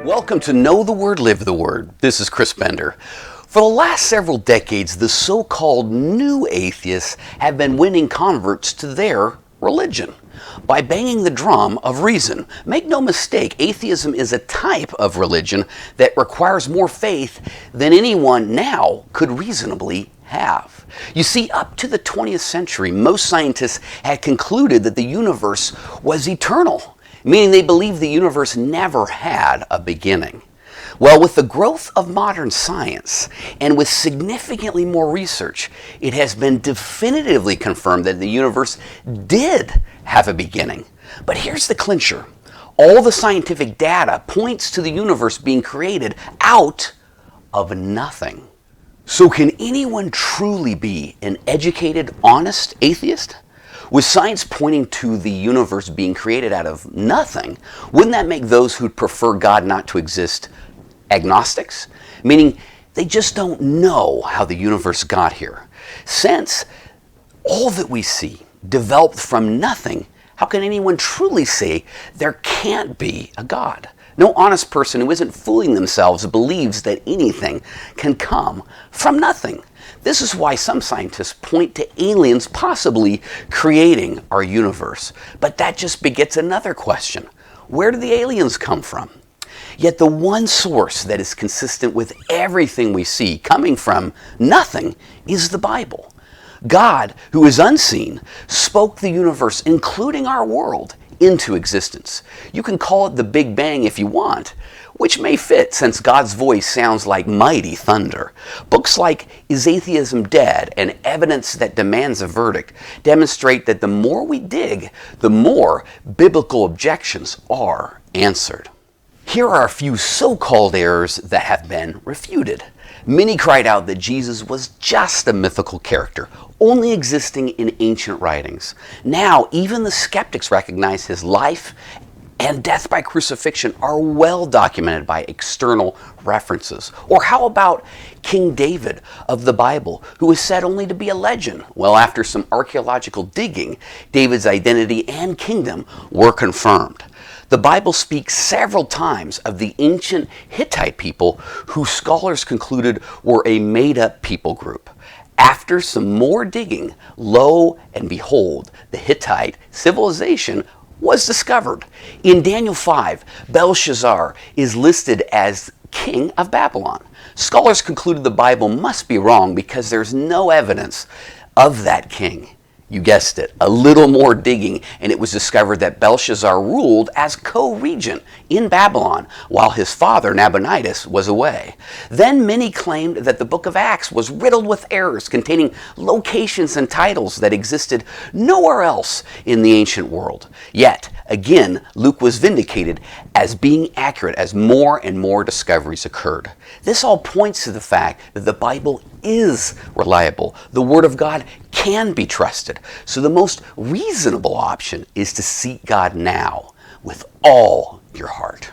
Welcome to Know the Word, Live the Word. This is Chris Bender. For the last several decades, the so-called new atheists have been winning converts to their religion by banging the drum of reason. Make no mistake, atheism is a type of religion that requires more faith than anyone now could reasonably have. You see, up to the 20th century, most scientists had concluded that the universe was eternal, meaning they believed the universe never had a beginning. Well, with the growth of modern science and with significantly more research, it has been definitively confirmed that the universe did have a beginning. But here's the clincher. All the scientific data points to the universe being created out of nothing. So can anyone truly be an educated, honest atheist? With science pointing to the universe being created out of nothing, wouldn't that make those who'd prefer God not to exist agnostics? Meaning they just don't know how the universe got here. Since all that we see developed from nothing, how can anyone truly say there can't be a God? No honest person who isn't fooling themselves believes that anything can come from nothing. This is why some scientists point to aliens possibly creating our universe. But that just begets another question. Where do the aliens come from? Yet the one source that is consistent with everything we see coming from nothing is the Bible. God, who is unseen, spoke the universe, including our world, into existence. You can call it the Big Bang if you want, which may fit since God's voice sounds like mighty thunder. Books like Is Atheism Dead? And Evidence That Demands a Verdict demonstrate that the more we dig, the more biblical objections are answered. Here are a few so-called errors that have been refuted. Many cried out that Jesus was just a mythical character, only existing in ancient writings. Now, even the skeptics recognize his life and death by crucifixion are well documented by external references. Or how about King David of the Bible, who is said only to be a legend? Well, after some archaeological digging, David's identity and kingdom were confirmed. The Bible speaks several times of the ancient Hittite people who scholars concluded were a made-up people group. After some more digging, lo and behold, the Hittite civilization was discovered. In Daniel 5, Belshazzar is listed as king of Babylon. Scholars concluded the Bible must be wrong because there's no evidence of that king. You guessed it, a little more digging, and it was discovered that Belshazzar ruled as co-regent in Babylon while his father Nabonidus was away. Then many claimed that the book of Acts was riddled with errors containing locations and titles that existed nowhere else in the ancient world. Yet, again, Luke was vindicated as being accurate as more and more discoveries occurred. This all points to the fact that the Bible is reliable. The Word of God can be trusted. So the most reasonable option is to seek God now with all your heart.